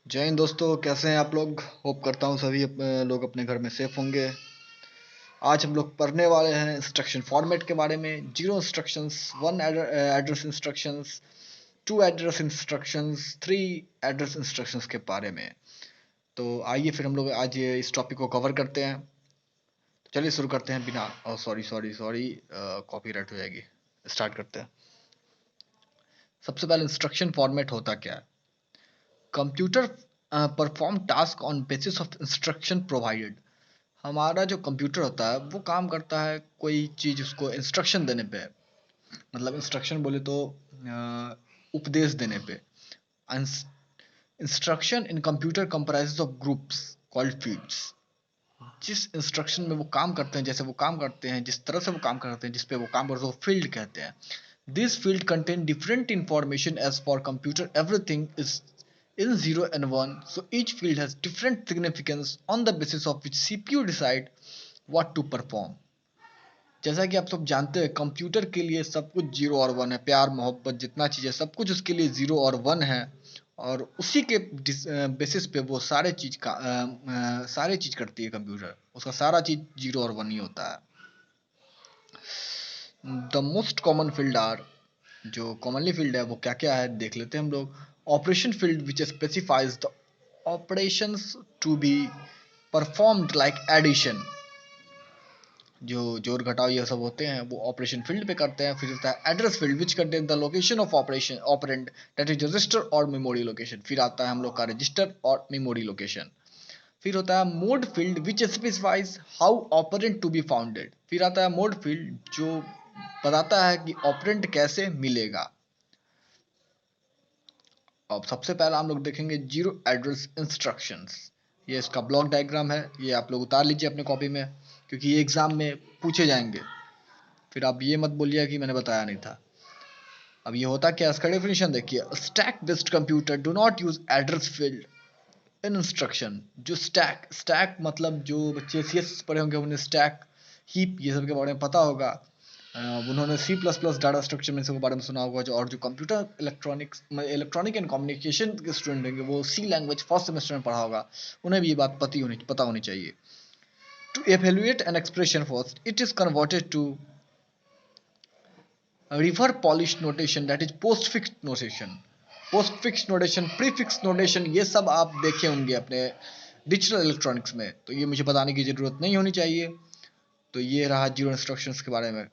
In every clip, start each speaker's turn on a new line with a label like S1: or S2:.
S1: जय हिंद दोस्तों, कैसे हैं आप लोग। होप करता हूँ सभी लोग अपने घर में सेफ होंगे। आज हम लोग पढ़ने वाले हैं इंस्ट्रक्शन फॉर्मेट के बारे में। Zero instructions, one address instructions, two address instructions, three address instructions के बारे में। तो आइए फिर हम लोग आज ये इस टॉपिक को कवर करते हैं। तो चलिए शुरू करते हैं बिना सॉरी सॉरी सॉरी कॉपीराइट हो जाएगी। स्टार्ट करते हैं। सबसे पहले इंस्ट्रक्शन फॉर्मेट होता क्या है। Computer perform task on basis of instruction provided. हमारा जो कंप्यूटर होता है वो काम करता है कोई चीज़ उसको इंस्ट्रक्शन देने पे। मतलब इंस्ट्रक्शन बोले तो उपदेश देने पे। Instruction in computer comprises of groups called fields. जिस इंस्ट्रक्शन में वो काम करते हैं, जैसे वो काम करते हैं, जिस तरह से वो काम करते हैं, जिस पे वो काम करते हैं, वो फील्ड कहते हैं। This field contain different information as for computer everything is in 0 and 1, so each field has different significance on the basis of which CPU decide what to perform. जैसा कि आप सब जानते हैं कंप्यूटर के लिए सब कुछ जीरो और वन है। प्यार मोहब्बत जितना चीज़ है सब कुछ उसके लिए जीरो और वन है। और उसी के बेसिस पे वो सारे चीज़ करती है कंप्यूटर। उसका सारा चीज़ जीरो और वन ही होता है। The most common field are, जो कॉमनली फील्ड है वो क्या क्या है देख लेते हैं हम लोग। Operation field which specifies the operations to be performed like addition. जो जोड़ घटाव ये सब होते हैं वो ऑपरेशन फील्ड पे करते हैं। फिर होता है address field which contain the location of operation operand that is register और मेमोरी लोकेशन। फिर आता है हम लोग का रजिस्टर और मेमोरी लोकेशन। फिर होता है mode field which specifies how operand to be founded. फिर आता है मोड फील्ड जो बताता है कि ऑपरेंट कैसे मिलेगा। अब सबसे पहला हम लोग देखेंगे जीरो एड्रेस इंस्ट्रक्शंस। ये इसका ब्लॉक डायग्राम है, ये आप लोग उतार लीजिए अपने कॉपी में क्योंकि ये एग्जाम में पूछे जाएंगे। फिर आप ये मत बोलिए कि मैंने बताया नहीं था। अब ये होता क्या, इसका डेफिनेशन देखिए। Stack based computer do not use address field in instruction. जो स्टैक मतलब जो बच्चे सीएस पढ़े होंगे उन्हें स्टैक हीप ये सब के बारे में पता होगा। उन्होंने C plus plus data structure में से बारे में सुना होगा। जो और जो कंप्यूटर इलेक्ट्रॉनिक एंड कम्युनिकेशन के स्टूडेंट होंगे वो सी लैंग्वेज फर्स्ट सेमेस्टर में पढ़ा होगा, उन्हें भी ये बात पता होनी चाहिए। To evaluate an expression first it is converted to reverse Polish notation that is postfix notation. Postfix notation, prefix notation, ये सब आप देखे होंगे अपने डिजिटल इलेक्ट्रॉनिक्स में, तो ये मुझे बताने की जरूरत नहीं होनी चाहिए। तो ये रहा जीरो इंस्ट्रक्शंस के बारे में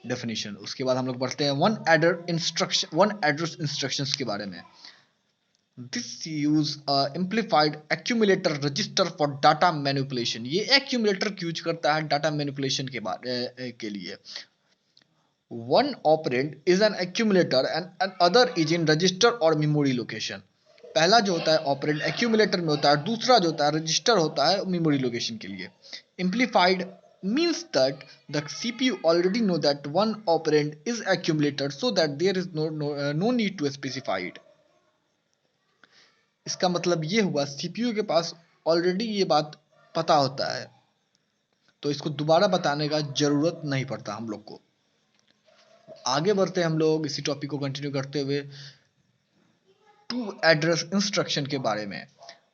S1: डेफिनेशन। उसके बाद हम लोग बढ़ते हैं वन एड्रेस इंस्ट्रक्शंस के बारे में। This use implied accumulator register for data manipulation. ये एक्यूमुलेटर यूज करता है डाटा मैनिपुलेशन के लिए। One operand is an accumulator and other is in register और मेमोरी लोकेशन। पहला जो होता है ऑपरेंड एक्यूमुलेटर में होता है, दूसरा जो होता है रजिस्टर होता है मेमोरी लोकेशन के लिए। इम्प्लीफाइड means that the CPU already know that one operand is accumulated so that there is no need to specify it. इसका मतलब ये हुआ CPU के पास ऑलरेडी ये बात पता होता है, तो इसको दोबारा बताने का जरूरत नहीं पड़ता हम लोग को। आगे बढ़ते हैं हम लोग इसी टॉपिक को कंटिन्यू करते हुए टू एड्रेस इंस्ट्रक्शन के बारे में।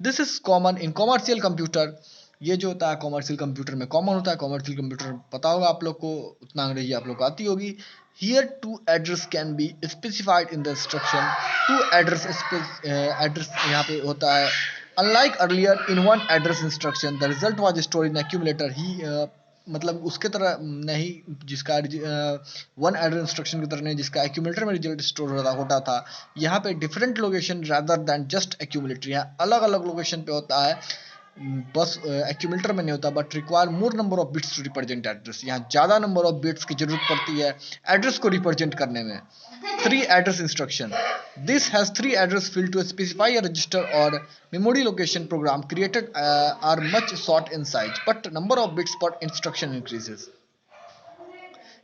S1: This is common in commercial computer. ये जो होता है कॉमर्शियल कंप्यूटर में कॉमन होता है। कॉमर्शियल कंप्यूटर पता होगा आप लोग को, उतना अंग्रेजी आप लोग को आती होगी। Here two address can be specified in the instruction. Two address यहाँ पे होता है। Unlike earlier in one address instruction the result was stored in accumulator. ही मतलब उसके तरह नहीं, जिसका वन एड्रेस इंस्ट्रक्शन की तरह नहीं जिसका एक्यूमुलेटर में रिजल्ट स्टोर होता था। यहाँ पे different location rather than just accumulator. यहाँ अलग अलग लोकेशन पे होता है, बस एक्यूमुलेटर में नहीं होता। But require more number of bits to represent address. यहाँ ज़्यादा नंबर ऑफ बिट्स की जरूरत पड़ती है एड्रेस को रिप्रेजेंट करने में। Three address instruction. This has three address field to specify a register और memory location program created are much short in size but number of bits per instruction increases.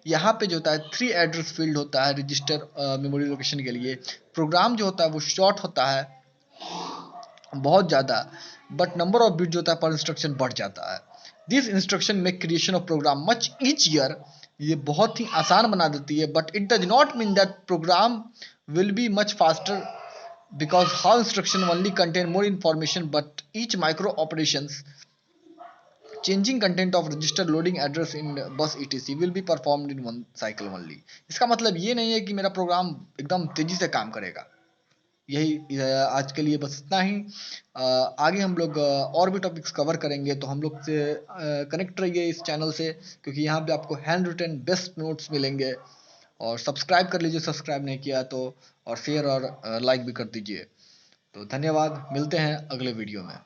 S1: यहाँ पे जो होता है थ्री एड्रेस फील्ड होता है register memory location के लिए। प्रोग्राम जो होता है वो शॉर्ट होता है बहुत ज़्यादा, बट नंबर ऑफ बिट जो होता है पर इंस्ट्रक्शन बढ़ जाता है। This instruction make creation of program much easier. ये बहुत ही आसान बना देती है, but it does not mean that program will be much faster because how instruction only contain more information, but each micro operations changing content of register loading address in bus etc will be performed in one cycle only। इसका मतलब ये नहीं है कि मेरा programme एकदम तेजी से काम करेगा। यही आज के लिए बस इतना ही। आगे हम लोग और भी टॉपिक्स कवर करेंगे, तो हम लोग से कनेक्ट रहिए इस चैनल से, क्योंकि यहाँ पे आपको हैंड रिटन बेस्ट नोट्स मिलेंगे। और सब्सक्राइब कर लीजिए, सब्सक्राइब नहीं किया तो, और शेयर और लाइक भी कर दीजिए। तो धन्यवाद, मिलते हैं अगले वीडियो में।